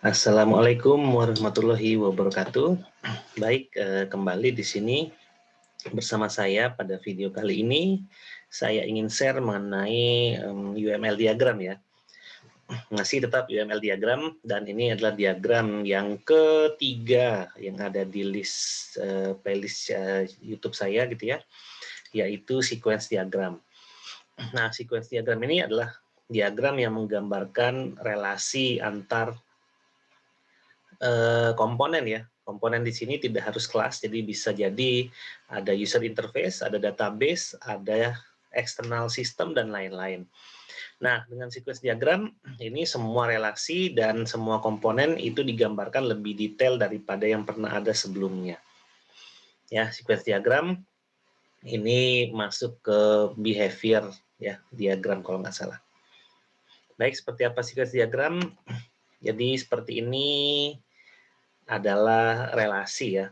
Assalamualaikum warahmatullahi wabarakatuh. Baik, kembali di sini bersama saya pada video kali ini. Saya ingin share mengenai UML diagram ya. Masih tetap UML diagram dan ini adalah diagram yang ketiga yang ada di list playlist YouTube saya gitu ya, yaitu sequence diagram. Nah, sequence diagram ini adalah diagram yang menggambarkan relasi antar komponen ya. Komponen di sini tidak harus kelas, jadi bisa jadi ada user interface, ada database, ada external system, dan lain-lain. Nah, dengan sequence diagram, ini semua relasi dan semua komponen itu digambarkan lebih detail daripada yang pernah ada sebelumnya. Ya, sequence diagram ini masuk ke behavior ya, diagram kalau nggak salah. Baik, seperti apa sequence diagram? Jadi seperti ini adalah relasi ya.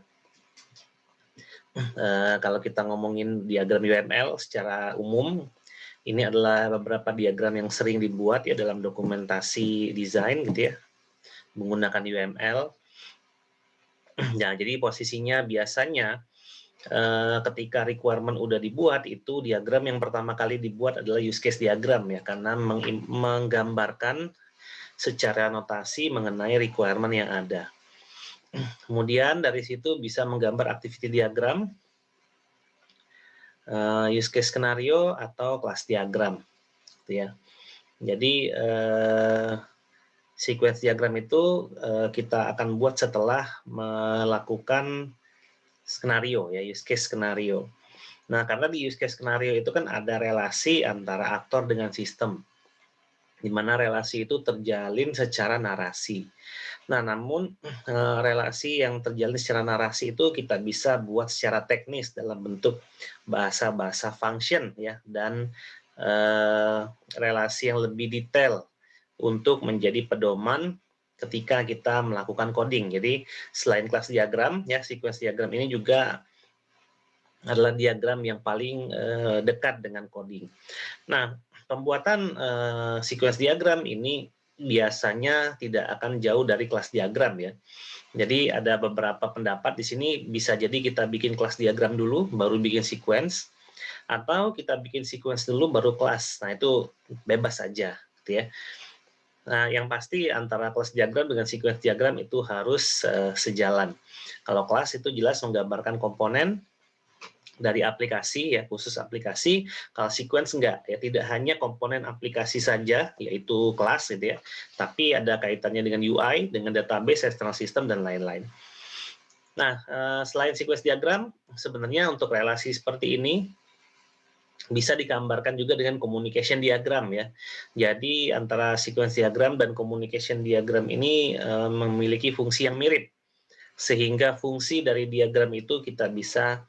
Kalau kita ngomongin diagram UML secara umum, ini adalah beberapa diagram yang sering dibuat ya dalam dokumentasi desain gitu ya, menggunakan UML. Nah, jadi posisinya biasanya ketika requirement udah dibuat, itu diagram yang pertama kali dibuat adalah use case diagram ya, karena menggambarkan secara notasi mengenai requirement yang ada. Kemudian dari situ bisa menggambar activity diagram, use case skenario, atau kelas diagram gitu ya. Jadi sequence diagram itu kita akan buat setelah melakukan skenario ya, use case skenario. Nah, karena di use case skenario itu kan ada relasi antara aktor dengan sistem, di mana relasi itu terjalin secara narasi. Nah, namun relasi yang terjalin secara narasi itu kita bisa buat secara teknis dalam bentuk bahasa-bahasa function ya, dan relasi yang lebih detail untuk menjadi pedoman ketika kita melakukan coding. Jadi selain kelas diagram ya, sequence diagram ini juga adalah diagram yang paling dekat dengan coding. Nah, pembuatan sequence diagram ini biasanya tidak akan jauh dari kelas diagram ya. Jadi ada beberapa pendapat di sini, bisa jadi kita bikin kelas diagram dulu, baru bikin sequence, atau kita bikin sequence dulu baru kelas. Nah, itu bebas saja gitu ya. Nah, yang pasti antara kelas diagram dengan sequence diagram itu harus sejalan. Kalau kelas itu jelas menggambarkan komponen dari aplikasi ya, khusus aplikasi. Kalau sequence enggak ya, tidak hanya komponen aplikasi saja yaitu kelas gitu ya, tapi ada kaitannya dengan UI, dengan database, external system, dan lain-lain. Nah, selain sequence diagram, sebenarnya untuk relasi seperti ini bisa digambarkan juga dengan communication diagram ya. Jadi antara sequence diagram dan communication diagram ini memiliki fungsi yang mirip, sehingga fungsi dari diagram itu kita bisa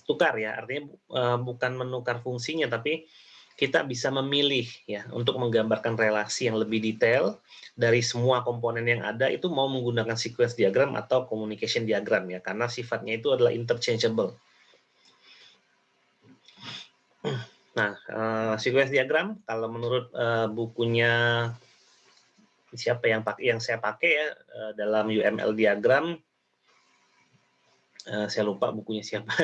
tukar ya, artinya bukan menukar fungsinya, tapi kita bisa memilih ya untuk menggambarkan relasi yang lebih detail dari semua komponen yang ada, itu mau menggunakan sequence diagram atau communication diagram ya, karena sifatnya itu adalah interchangeable. Nah, sequence diagram kalau menurut bukunya siapa yang saya pakai ya dalam UML diagram, saya lupa bukunya siapa.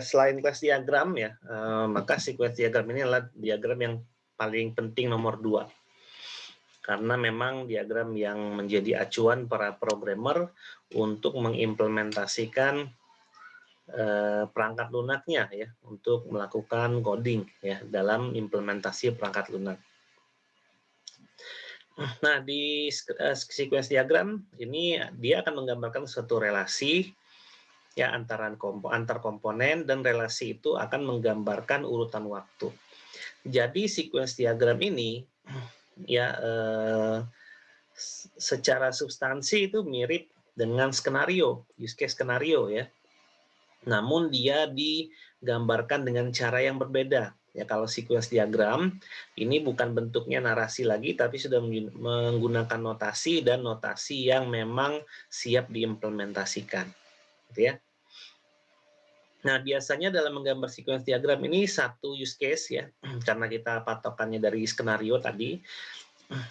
Selain kelas diagram ya, maka sequence diagram ini adalah diagram yang paling penting nomor 2. Karena memang diagram yang menjadi acuan para programmer untuk mengimplementasikan perangkat lunaknya ya, untuk melakukan coding ya dalam implementasi perangkat lunak. Nah, di sequence diagram ini dia akan menggambarkan suatu relasi ya antar komponen, dan relasi itu akan menggambarkan urutan waktu. Jadi sequence diagram ini ya secara substansi itu mirip dengan skenario, use case skenario ya. Namun dia digambarkan dengan cara yang berbeda. Ya, kalau sequence diagram ini bukan bentuknya narasi lagi, tapi sudah menggunakan notasi, dan notasi yang memang siap diimplementasikan. Gitu ya. Nah, biasanya dalam menggambar sequence diagram ini satu use case ya, karena kita patokannya dari skenario tadi,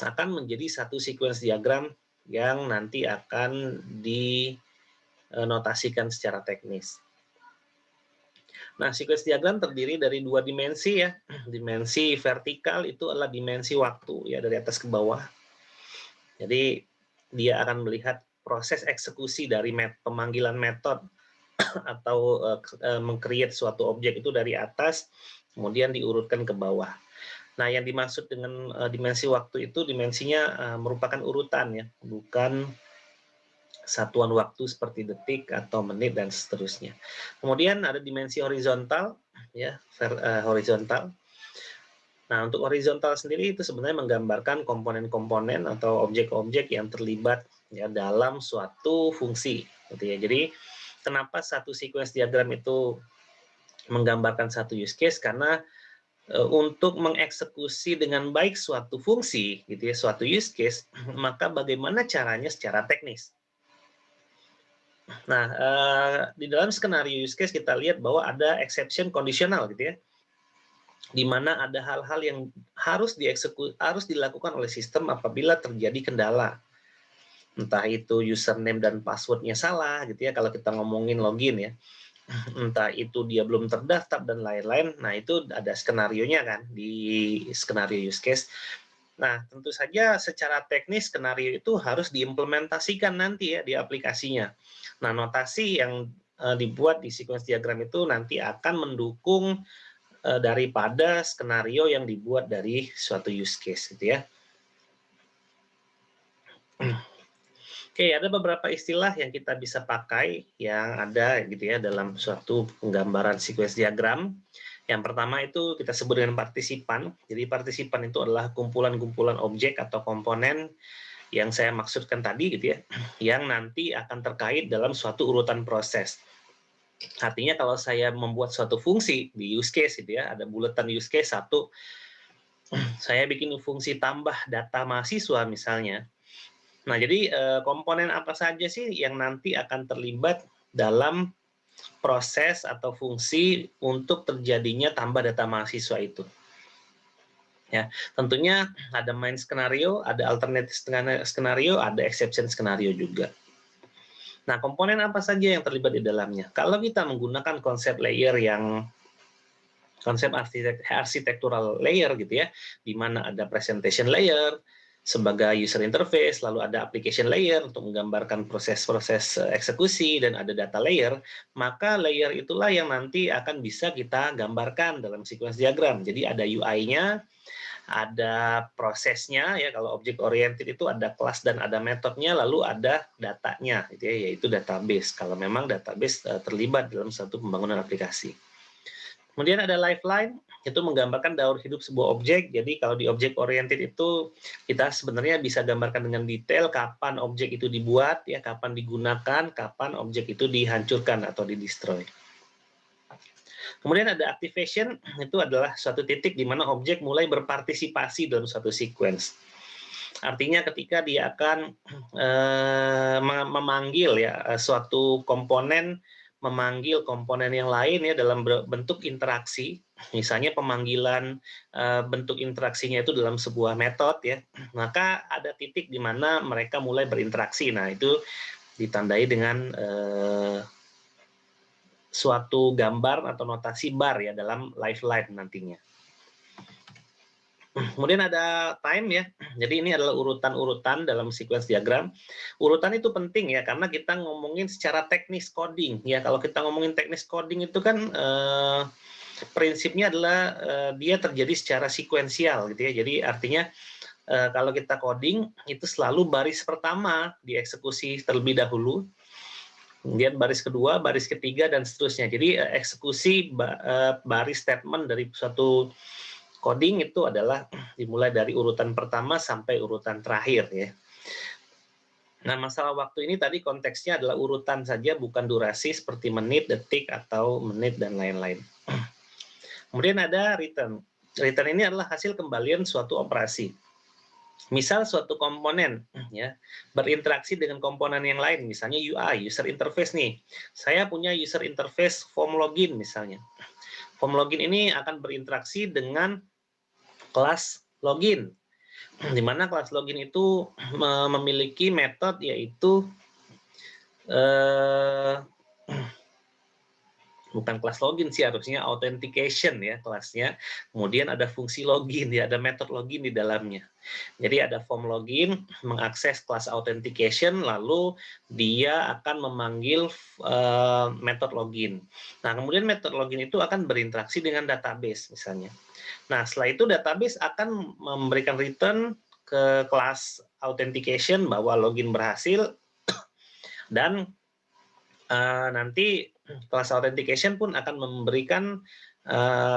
akan menjadi satu sequence diagram yang nanti akan dinotasikan secara teknis. Nah, sequence diagram terdiri dari 2 dimensi ya. Dimensi vertikal itu adalah dimensi waktu ya, dari atas ke bawah. Jadi dia akan melihat proses eksekusi dari pemanggilan metode atau meng-create suatu objek itu dari atas, kemudian diurutkan ke bawah. Nah, yang dimaksud dengan dimensi waktu itu dimensinya merupakan urutan ya, bukan satuan waktu seperti detik atau menit dan seterusnya. Kemudian ada dimensi horizontal ya, horizontal. Nah, untuk horizontal sendiri itu sebenarnya menggambarkan komponen-komponen atau objek-objek yang terlibat ya dalam suatu fungsi gitu ya. Jadi kenapa satu sequence diagram itu menggambarkan satu use case, karena untuk mengeksekusi dengan baik suatu fungsi gitu ya, suatu use case, maka bagaimana caranya secara teknis. Nah, di dalam skenario use case kita lihat bahwa ada exception kondisional gitu ya, di mana ada hal-hal yang harus dilakukan oleh sistem apabila terjadi kendala. Entah itu username dan password-nya salah gitu ya, kalau kita ngomongin login ya. Entah itu dia belum terdaftar dan lain-lain. Nah, itu ada skenarionya kan di skenario use case. Nah, tentu saja secara teknis skenario itu harus diimplementasikan nanti ya di aplikasinya. Nah, notasi yang dibuat di sequence diagram itu nanti akan mendukung daripada skenario yang dibuat dari suatu use case gitu ya. Oke, ada beberapa istilah yang kita bisa pakai yang ada gitu ya dalam suatu penggambaran sequence diagram. Yang pertama itu kita sebut dengan partisipan. Jadi partisipan itu adalah kumpulan-kumpulan objek atau komponen yang saya maksudkan tadi gitu ya, yang nanti akan terkait dalam suatu urutan proses. Artinya kalau saya membuat suatu fungsi di use case gitu ya, ada buletan use case satu, saya bikin fungsi tambah data mahasiswa misalnya. Nah, jadi komponen apa saja sih yang nanti akan terlibat dalam proses atau fungsi untuk terjadinya tambah data mahasiswa itu? Ya, tentunya ada main skenario, ada alternative skenario, ada exception skenario juga. Nah, komponen apa saja yang terlibat di dalamnya? Kalau kita menggunakan konsep layer yang konsep arsitektural layer gitu ya, di mana ada presentation layer sebagai user interface, lalu ada application layer untuk menggambarkan proses-proses eksekusi, dan ada data layer, maka layer itulah yang nanti akan bisa kita gambarkan dalam sequence diagram. Jadi ada UI-nya, ada prosesnya ya, kalau object oriented itu ada kelas dan ada metodenya, lalu ada datanya gitu ya, yaitu database kalau memang database terlibat dalam satu pembangunan aplikasi. Kemudian ada lifeline, itu menggambarkan daur hidup sebuah objek. Jadi kalau di object oriented itu kita sebenarnya bisa gambarkan dengan detail kapan objek itu dibuat, ya, kapan digunakan, kapan objek itu dihancurkan atau di-destroy. Kemudian ada activation, itu adalah suatu titik di mana objek mulai berpartisipasi dalam suatu sequence. Artinya ketika dia akan memanggil ya suatu komponen, memanggil komponen yang lain ya dalam bentuk interaksi, misalnya pemanggilan bentuk interaksinya itu dalam sebuah metode ya, maka ada titik di mana mereka mulai berinteraksi. Nah, itu ditandai dengan suatu gambar atau notasi bar ya dalam lifeline nantinya. Kemudian ada time ya. Jadi ini adalah urutan-urutan dalam sequence diagram. Urutan itu penting ya karena kita ngomongin secara teknis coding ya. Kalau kita ngomongin teknis coding itu kan prinsipnya adalah dia terjadi secara sekuensial gitu ya. Jadi artinya kalau kita coding itu selalu baris pertama dieksekusi terlebih dahulu. Kemudian baris kedua, baris ketiga, dan seterusnya. Jadi eksekusi baris statement dari suatu coding itu adalah dimulai dari urutan pertama sampai urutan terakhir ya. Nah, masalah waktu ini tadi konteksnya adalah urutan saja, bukan durasi seperti menit, detik, atau menit, dan lain-lain. Kemudian ada return. Return ini adalah hasil kembalian suatu operasi. Misal suatu komponen ya berinteraksi dengan komponen yang lain, misalnya UI, user interface nih. Saya punya user interface form login misalnya. Form login ini akan berinteraksi dengan kelas login, di mana kelas login itu memiliki metode yaitu bukan kelas login sih, harusnya authentication ya kelasnya. Kemudian ada fungsi login ya, ada method login di dalamnya. Jadi ada form login mengakses kelas authentication, lalu dia akan memanggil method login. Nah, kemudian method login itu akan berinteraksi dengan database misalnya. Nah, setelah itu database akan memberikan return ke kelas authentication bahwa login berhasil, dan nanti kelas authentication pun akan memberikan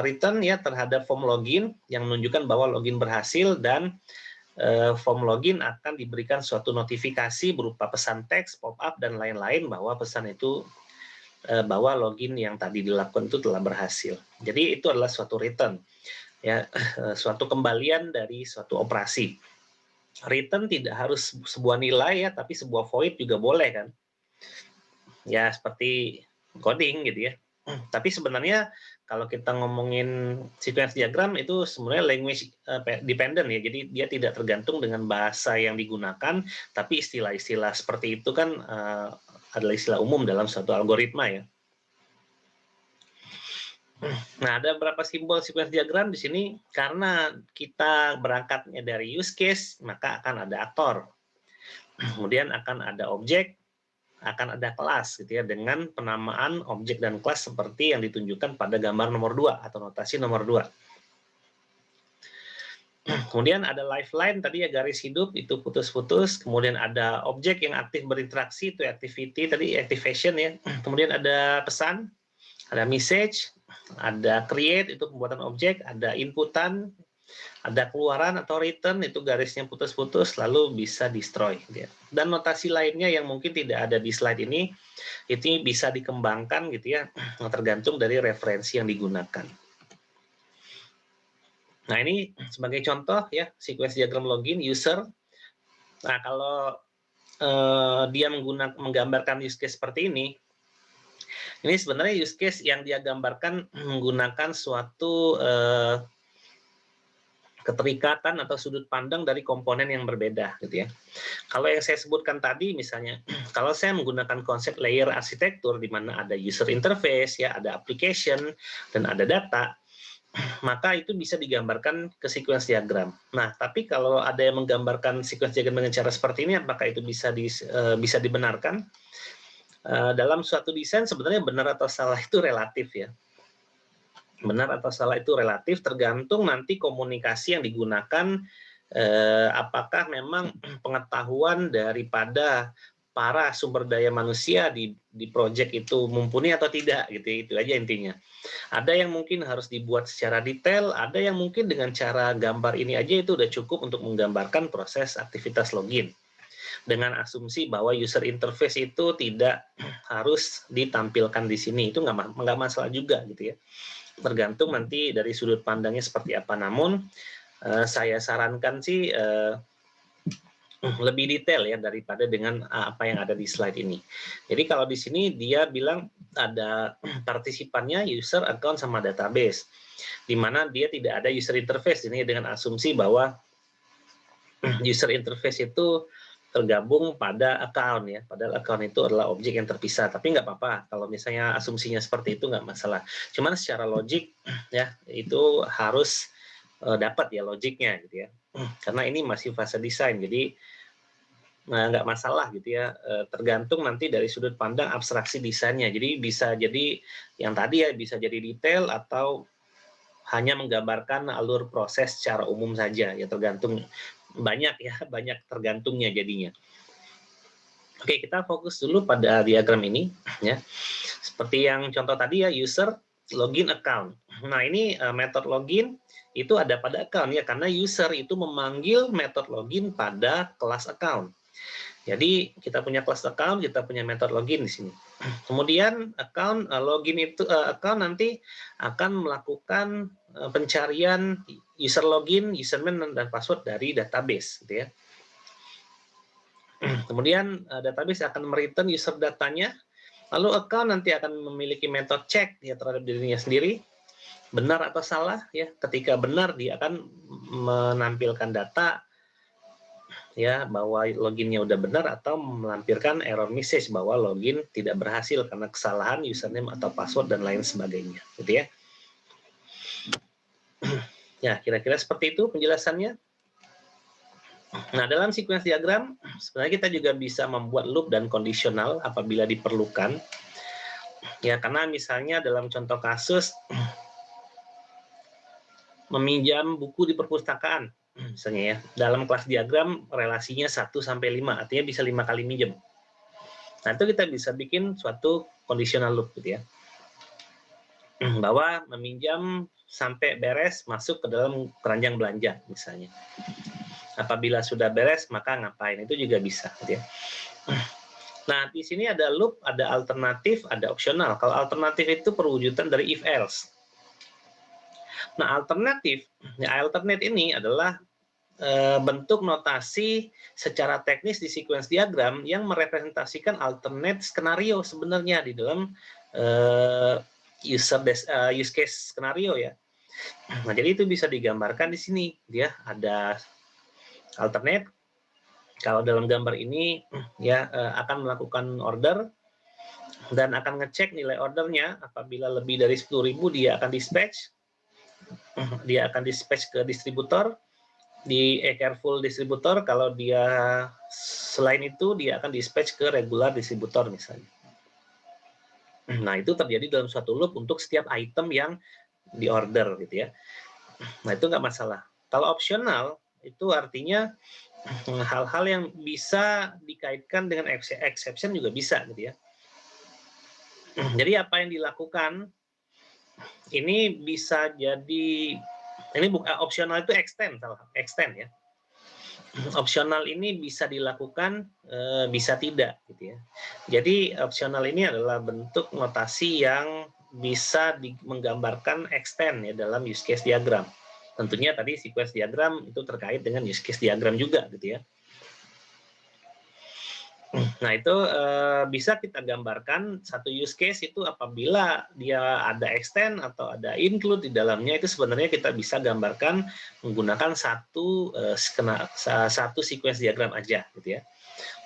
return ya terhadap form login yang menunjukkan bahwa login berhasil, dan form login akan diberikan suatu notifikasi berupa pesan teks, pop-up, dan lain-lain bahwa pesan itu bahwa login yang tadi dilakukan itu telah berhasil. Jadi itu adalah suatu return ya, suatu kembalian dari suatu operasi. Return tidak harus sebuah nilai ya, tapi sebuah void juga boleh kan. Ya seperti coding gitu ya. Tapi sebenarnya kalau kita ngomongin sequence diagram itu sebenarnya language dependent ya. Jadi dia tidak tergantung dengan bahasa yang digunakan, tapi istilah-istilah seperti itu kan adalah istilah umum dalam suatu algoritma ya. Nah, ada beberapa simbol sequence diagram di sini. Karena kita berangkatnya dari use case, maka akan ada aktor. Kemudian akan ada objek, akan ada kelas gitu ya, dengan penamaan objek dan kelas seperti yang ditunjukkan pada gambar nomor 2 atau notasi nomor 2. Kemudian ada lifeline tadi ya, garis hidup itu putus-putus. Kemudian ada objek yang aktif berinteraksi, itu activity tadi, activation ya. Kemudian ada pesan, ada message, ada create itu pembuatan objek, ada inputan, ada keluaran atau return itu garisnya putus-putus, lalu bisa destroy gitu ya. Dan notasi lainnya yang mungkin tidak ada di slide ini, itu bisa dikembangkan gitu ya, tergantung dari referensi yang digunakan. Nah, ini sebagai contoh ya, sequence diagram login user. Nah, kalau dia menggambarkan use case seperti ini sebenarnya use case yang dia gambarkan menggunakan suatu keterikatan atau sudut pandang dari komponen yang berbeda gitu ya. Kalau yang saya sebutkan tadi misalnya, kalau saya menggunakan konsep layer arsitektur di mana ada user interface ya, ada application dan ada data, maka itu bisa digambarkan ke sequence diagram. Nah, tapi kalau ada yang menggambarkan sequence diagram dengan cara seperti ini, apakah itu bisa dibenarkan? Dalam suatu desain sebenarnya benar atau salah itu relatif ya. Benar atau salah itu relatif, tergantung nanti komunikasi yang digunakan, apakah memang pengetahuan daripada para sumber daya manusia di proyek itu mumpuni atau tidak gitu, itu aja intinya. Ada yang mungkin harus dibuat secara detail, ada yang mungkin dengan cara gambar ini aja itu udah cukup untuk menggambarkan proses aktivitas login. Dengan asumsi bahwa user interface itu tidak harus ditampilkan di sini, itu nggak masalah juga gitu ya. Tergantung nanti dari sudut pandangnya seperti apa. Namun saya sarankan sih lebih detail ya daripada dengan apa yang ada di slide ini. Jadi kalau di sini dia bilang ada partisipannya user, account, sama database, di mana dia tidak ada user interface ini dengan asumsi bahwa user interface itu tergabung pada account ya, padahal account itu adalah objek yang terpisah. Tapi nggak apa-apa kalau misalnya asumsinya seperti itu, nggak masalah. Cuman secara logik ya itu harus dapat ya logiknya gitu ya, karena ini masih fase desain, jadi nggak masalah gitu ya, tergantung nanti dari sudut pandang abstraksi desainnya. Jadi bisa jadi yang tadi ya, bisa jadi detail atau hanya menggambarkan alur proses secara umum saja ya, tergantung, banyak ya, banyak tergantungnya jadinya. Oke, kita fokus dulu pada diagram ini ya. Seperti yang contoh tadi ya, user, login, account. Nah, ini metode login itu ada pada account ya, karena user itu memanggil metode login pada kelas account. Jadi kita punya kelas account, kita punya metode login di sini. Kemudian account login itu account nanti akan melakukan pencarian user login, username dan password dari database, gitu ya. Kemudian database akan mereturn user datanya, lalu account nanti akan memiliki metode cek ya terhadap dirinya sendiri, benar atau salah ya. Ketika benar dia akan menampilkan data ya bahwa loginnya udah benar, atau melampirkan error message bahwa login tidak berhasil karena kesalahan username atau password dan lain sebagainya, gitu ya. Ya, kira-kira seperti itu penjelasannya. Nah, dalam sequence diagram sebenarnya kita juga bisa membuat loop dan kondisional apabila diperlukan. Ya, karena misalnya dalam contoh kasus meminjam buku di perpustakaan, misalnya ya, dalam kelas diagram relasinya 1 sampai 5, artinya bisa 5 kali minjem. Nah, itu kita bisa bikin suatu conditional loop gitu ya. Bahwa meminjam sampai beres masuk ke dalam keranjang belanja misalnya. Apabila sudah beres maka ngapain, itu juga bisa gitu ya. Nah, di sini ada loop, ada alternatif, ada opsional. Kalau alternatif itu perwujudan dari if else. Nah, alternatif, ya alternate ini adalah bentuk notasi secara teknis di sequence diagram yang merepresentasikan alternate skenario sebenarnya di dalam use case skenario ya. Nah, jadi itu bisa digambarkan di sini. Dia ada alternate. Kalau dalam gambar ini ya akan melakukan order dan akan ngecek nilai ordernya. Apabila lebih dari 10.000 dia akan dispatch. Dia akan dispatch ke distributor, di careful distributor. Kalau dia selain itu dia akan dispatch ke regular distributor misalnya. Nah, itu terjadi dalam suatu loop untuk setiap item yang diorder gitu ya. Nah, itu nggak masalah. Kalau opsional itu artinya hal-hal yang bisa dikaitkan dengan exception juga bisa gitu ya. Jadi apa yang dilakukan ini bisa jadi, ini bukan opsional, itu extend ya. Opsional ini bisa dilakukan, bisa tidak gitu ya. Jadi opsional ini adalah bentuk notasi yang bisa menggambarkan extend ya dalam use case diagram. Tentunya tadi sequence diagram itu terkait dengan use case diagram juga gitu ya. Nah, itu bisa kita gambarkan satu use case itu apabila dia ada extend atau ada include di dalamnya, itu sebenarnya kita bisa gambarkan menggunakan satu sequence diagram aja gitu ya.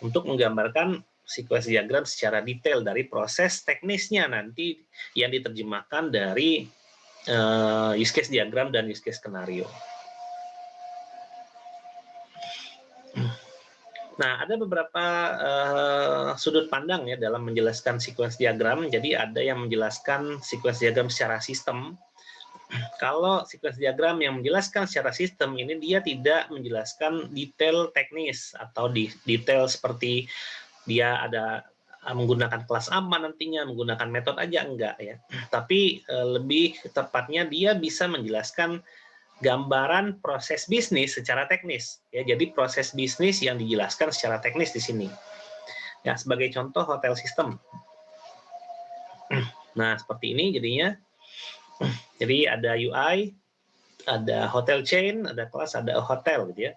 Untuk menggambarkan sequence diagram secara detail dari proses teknisnya nanti yang diterjemahkan dari use case diagram dan use case skenario. Nah, ada beberapa sudut pandang ya dalam menjelaskan sequence diagram. Jadi ada yang menjelaskan sequence diagram secara sistem. Kalau sequence diagram yang menjelaskan secara sistem ini dia tidak menjelaskan detail teknis atau detail seperti dia ada menggunakan kelas apa nantinya, menggunakan metode aja enggak ya. Tapi lebih tepatnya dia bisa menjelaskan gambaran proses bisnis secara teknis ya. Jadi proses bisnis yang dijelaskan secara teknis di sini ya, sebagai contoh hotel system. Nah, seperti ini jadinya. Jadi ada UI, ada hotel chain, ada kelas, ada hotel gitu ya.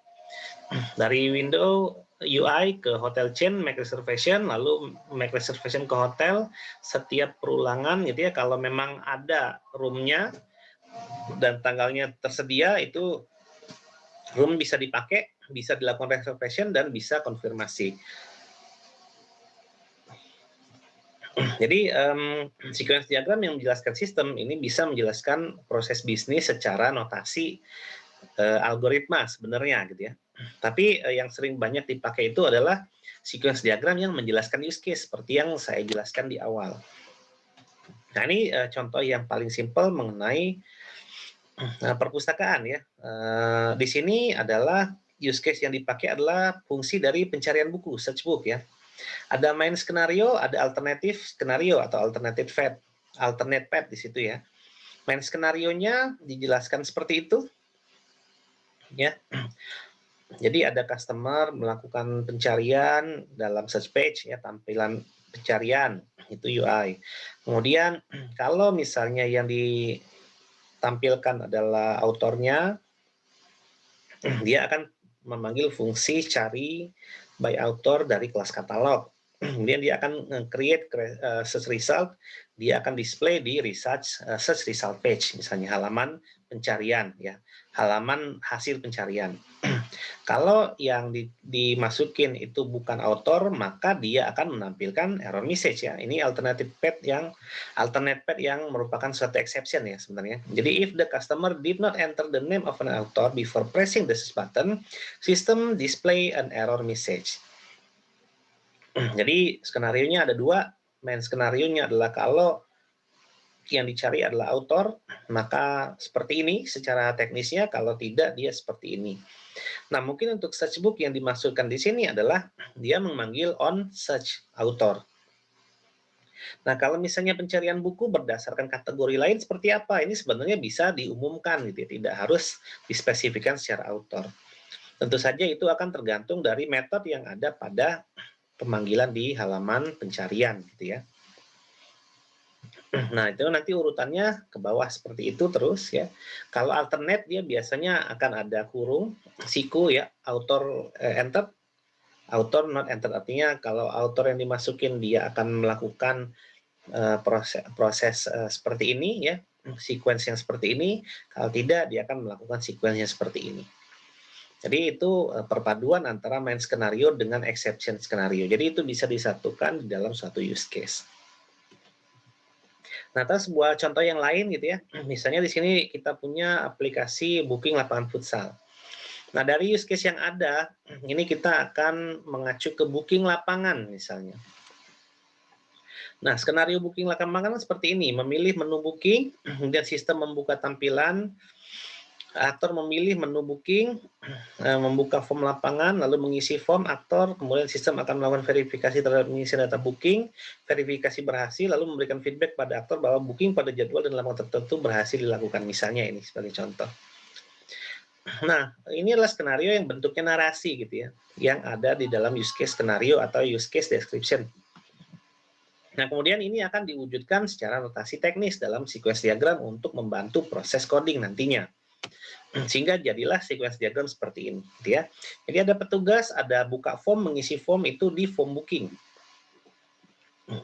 Dari window UI ke hotel chain, make reservation, lalu make reservation ke hotel. Setiap perulangan gitu ya, kalau memang ada roomnya dan tanggalnya tersedia, itu room bisa dipakai, bisa dilakukan reservation, dan bisa konfirmasi. Jadi sequence diagram yang menjelaskan sistem ini bisa menjelaskan proses bisnis secara notasi algoritma sebenarnya gitu ya. Tapi yang sering banyak dipakai itu adalah sequence diagram yang menjelaskan use case seperti yang saya jelaskan di awal. Nah, ini contoh yang paling simpel mengenai perpustakaan ya. Di sini adalah use case yang dipakai adalah fungsi dari pencarian buku, search book ya. Ada main skenario, ada alternatif skenario atau alternate path di situ ya. Main skenarionya dijelaskan seperti itu ya. Jadi ada customer melakukan pencarian dalam search page ya, tampilan pencarian itu UI. Kemudian kalau misalnya yang ditampilkan adalah autornya, dia akan memanggil fungsi cari by author dari kelas katalog. Kemudian dia akan create search result, dia akan display di search result page, misalnya halaman pencarian, ya, halaman hasil pencarian. Kalau yang dimasukin itu bukan author, maka dia akan menampilkan error message, ya. Ini alternate path yang merupakan suatu exception, ya, sebenarnya. Jadi if the customer did not enter the name of an author before pressing the search button, system display an error message. Jadi skenarionya ada dua. Main skenarionya adalah kalau yang dicari adalah author, maka seperti ini secara teknisnya. Kalau tidak, dia seperti ini. Nah, mungkin untuk search book yang dimaksudkan di sini adalah dia memanggil on search author. Nah, kalau misalnya pencarian buku berdasarkan kategori lain seperti apa? Ini sebenarnya bisa diumumkan, gitu ya, tidak harus dispesifikkan secara author. Tentu saja itu akan tergantung dari metode yang ada pada pemanggilan di halaman pencarian, gitu ya. Nah, itu nanti urutannya ke bawah seperti itu terus, ya. Kalau alternate dia biasanya akan ada kurung siku, ya, author entered, author not entered, artinya kalau author yang dimasukin dia akan melakukan proses seperti ini, ya, sequence yang seperti ini. Kalau tidak, dia akan melakukan sequence yang seperti ini. Jadi itu perpaduan antara main skenario dengan exception skenario. Jadi itu bisa disatukan di dalam suatu use case. Nah, terus sebuah contoh yang lain, gitu ya. Misalnya di sini kita punya aplikasi booking lapangan futsal. Nah, dari use case yang ada, ini kita akan mengacu ke booking lapangan misalnya. Nah, skenario booking lapangan seperti ini, memilih menu booking, kemudian sistem membuka tampilan, aktor memilih menu booking, membuka form lapangan, lalu mengisi form aktor, kemudian sistem akan melakukan verifikasi terhadap mengisi data booking, verifikasi berhasil, lalu memberikan feedback pada aktor bahwa booking pada jadwal dan lama tertentu berhasil dilakukan. Misalnya ini sebagai contoh. Nah, ini adalah skenario yang bentuknya narasi, gitu ya, yang ada di dalam use case skenario atau use case description. Nah, kemudian ini akan diwujudkan secara notasi teknis dalam sequence diagram untuk membantu proses coding nantinya. Sehingga jadilah sequence diagram seperti ini, gitu ya. Jadi ada petugas, ada buka form, mengisi form itu di form booking.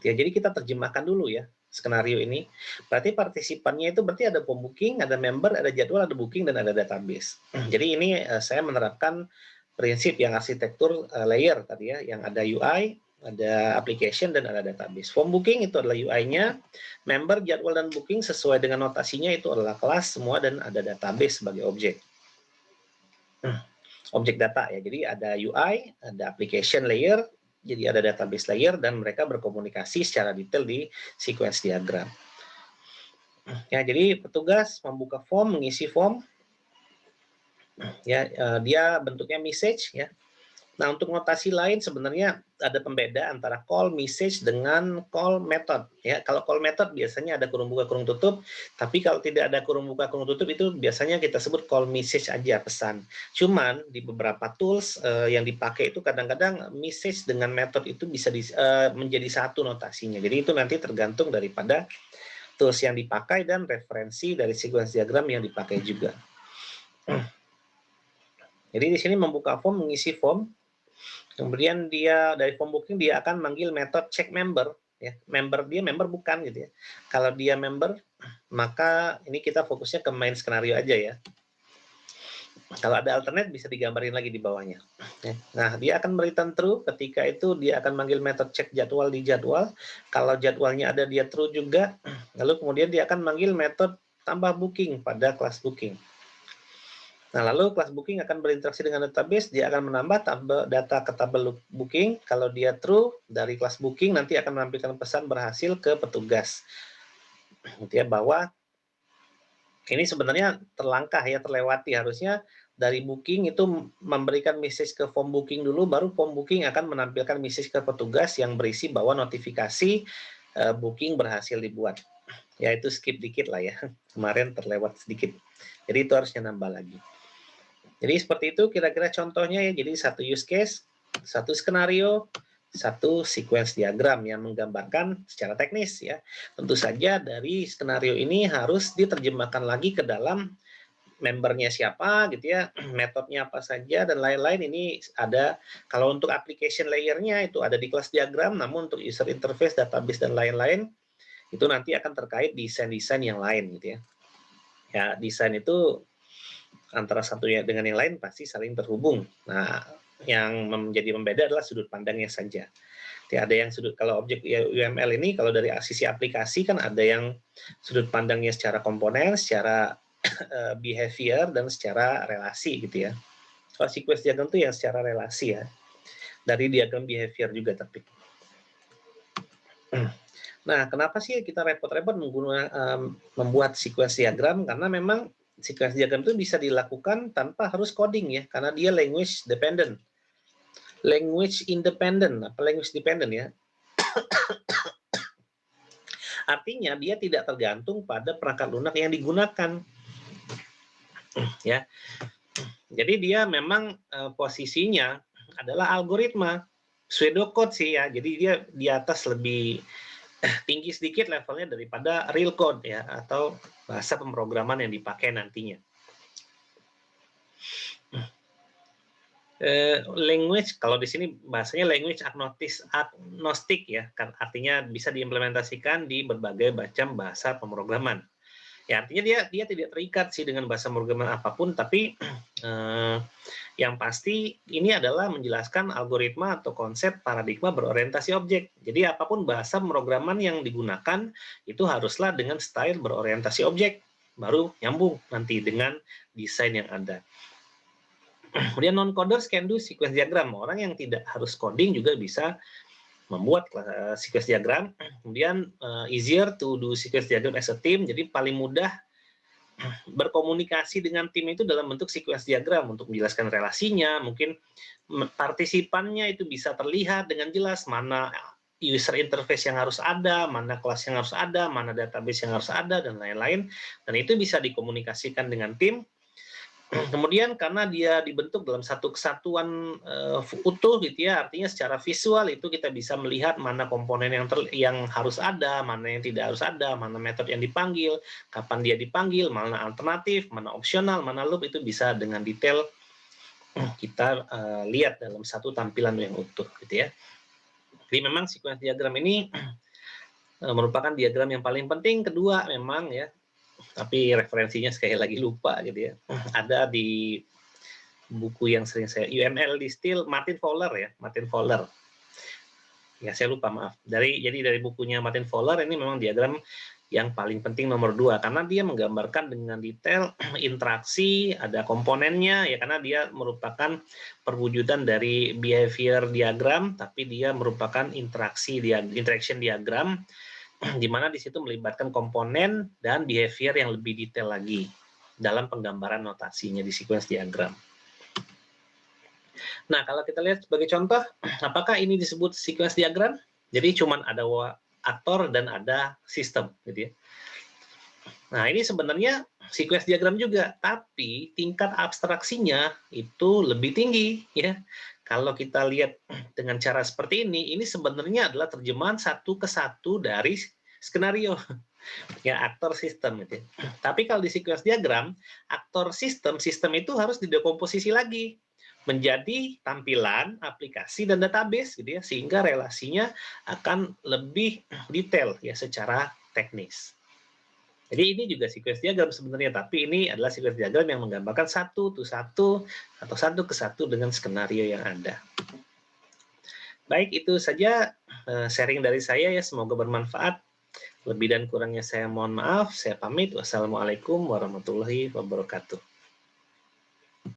Ya, jadi kita terjemahkan dulu, ya, skenario ini. Berarti partisipannya itu berarti ada form booking, ada member, ada jadwal, ada booking, dan ada database. Jadi ini saya menerapkan prinsip yang arsitektur layer tadi, ya, yang ada UI, ada application, dan ada database. Form booking itu adalah UI-nya, member, jadwal, dan booking sesuai dengan notasinya itu adalah kelas semua, dan ada database sebagai objek. Objek data, ya. Jadi ada UI, ada application layer, jadi ada database layer, dan mereka berkomunikasi secara detail di sequence diagram. Ya, jadi petugas membuka form, mengisi form, ya, dia bentuknya message, ya. Nah, untuk notasi lain sebenarnya ada pembeda antara call message dengan call method, ya. Kalau call method biasanya ada kurung buka kurung tutup, tapi kalau tidak ada kurung buka kurung tutup itu biasanya kita sebut call message aja, pesan. Cuman di beberapa tools yang dipakai itu kadang-kadang message dengan method itu bisa menjadi satu notasinya. Jadi itu nanti tergantung daripada tools yang dipakai dan referensi dari sequence diagram yang dipakai juga. Jadi di sini membuka form, mengisi form. Kemudian dia dari form booking dia akan manggil metode check member, ya. Member dia member bukan, gitu ya. Kalau dia member, maka ini kita fokusnya ke main skenario aja, ya. Kalau ada alternate bisa digambarin lagi di bawahnya. Nah, dia akan return true ketika itu dia akan manggil metode check jadwal di jadwal. Kalau jadwalnya ada dia true juga. Lalu kemudian dia akan manggil metode tambah booking pada kelas booking. Nah, lalu kelas booking akan berinteraksi dengan database, dia akan menambah data ke tabel booking. Kalau dia true, dari kelas booking nanti akan menampilkan pesan berhasil ke petugas. Gitu ya, bahwa ini sebenarnya terlangkah, ya, terlewati. Harusnya dari booking itu memberikan message ke form booking dulu, baru form booking akan menampilkan message ke petugas yang berisi bahwa notifikasi booking berhasil dibuat. Ya, itu skip dikit lah, ya. Kemarin terlewat sedikit. Jadi itu harusnya nambah lagi. Jadi seperti itu kira-kira contohnya, ya. Jadi satu use case, satu skenario, satu sequence diagram yang menggambarkan secara teknis, ya. Tentu saja dari skenario ini harus diterjemahkan lagi ke dalam membernya siapa gitu ya, metodenya apa saja dan lain-lain. Ini ada kalau untuk application layer-nya itu ada di kelas diagram, namun untuk user interface, database dan lain-lain itu nanti akan terkait desain-desain yang lain gitu ya. Ya, desain itu antara satu ya dengan yang lain pasti saling terhubung. Nah, yang menjadi pembeda adalah sudut pandangnya saja. Jadi ada yang sudut kalau objek UML ini kalau dari sisi aplikasi kan ada yang sudut pandangnya secara komponen, secara behavior dan secara relasi gitu ya. Kalau sequence diagram itu yang secara relasi ya. Dari diagram behavior juga tapi. Nah, kenapa sih kita repot-repot membuat sequence diagram? Karena memang sequence diagram itu bisa dilakukan tanpa harus coding ya, karena dia language dependent. Language independent, apa language dependent ya? Artinya dia tidak tergantung pada perangkat lunak yang digunakan. Ya. Jadi dia memang posisinya adalah algoritma. Pseudocode sih ya. Jadi dia di atas lebih tinggi sedikit levelnya daripada real code ya atau bahasa pemrograman yang dipakai nantinya. Language kalau di sini bahasanya language agnostik ya, kan artinya bisa diimplementasikan di berbagai macam bahasa pemrograman. Ya artinya dia tidak terikat sih dengan bahasa pemrograman apapun, tapi yang pasti ini adalah menjelaskan algoritma atau konsep paradigma berorientasi objek. Jadi apapun bahasa pemrograman yang digunakan itu haruslah dengan style berorientasi objek, baru nyambung nanti dengan desain yang ada. Kemudian non-coders can do sequence diagram. Orang yang tidak harus coding juga bisa membuat sequence diagram. Kemudian easier to do sequence diagram as a team. Jadi paling mudah berkomunikasi dengan tim itu dalam bentuk sequence diagram untuk menjelaskan relasinya. Mungkin partisipannya itu bisa terlihat dengan jelas mana user interface yang harus ada, mana kelas yang harus ada, mana database yang harus ada, dan lain-lain. Dan itu bisa dikomunikasikan dengan tim. Kemudian karena dia dibentuk dalam satu kesatuan utuh gitu ya, artinya secara visual itu kita bisa melihat mana komponen yang harus ada, mana yang tidak harus ada, mana metode yang dipanggil, kapan dia dipanggil, mana alternatif, mana opsional, mana loop, itu bisa dengan detail kita lihat dalam satu tampilan yang utuh gitu ya. Jadi memang sequence diagram ini merupakan diagram yang paling penting. Kedua memang ya, tapi referensinya sekali lagi lupa gitu ya. Ada di buku yang sering saya UML di Steel, Martin Fowler ya, Martin Fowler. Ya saya lupa, maaf. Jadi dari bukunya Martin Fowler ini memang diagram yang paling penting nomor 2 karena dia menggambarkan dengan detail interaksi, ada komponennya ya, karena dia merupakan perwujudan dari behavior diagram, tapi dia merupakan interaction diagram, di mana di situ melibatkan komponen dan behavior yang lebih detail lagi dalam penggambaran notasinya di sequence diagram. Nah, kalau kita lihat sebagai contoh, apakah ini disebut sequence diagram? Jadi cuma ada aktor dan ada sistem, gitu ya. Nah, ini sebenarnya sequence diagram juga, tapi tingkat abstraksinya itu lebih tinggi, ya. Kalau kita lihat dengan cara seperti ini sebenarnya adalah terjemahan satu ke satu dari skenario, ya, aktor sistem gitu. Tapi kalau di sequence diagram, aktor sistem itu harus didekomposisi lagi menjadi tampilan, aplikasi, dan database gitu ya, sehingga relasinya akan lebih detail ya secara teknis. Jadi ini juga sequence diagram sebenarnya, tapi ini adalah sequence diagram yang menggambarkan satu to satu atau satu ke satu dengan skenario yang ada. Baik, itu saja sharing dari saya ya, semoga bermanfaat. Lebih dan kurangnya saya mohon maaf, saya pamit. Wassalamualaikum warahmatullahi wabarakatuh.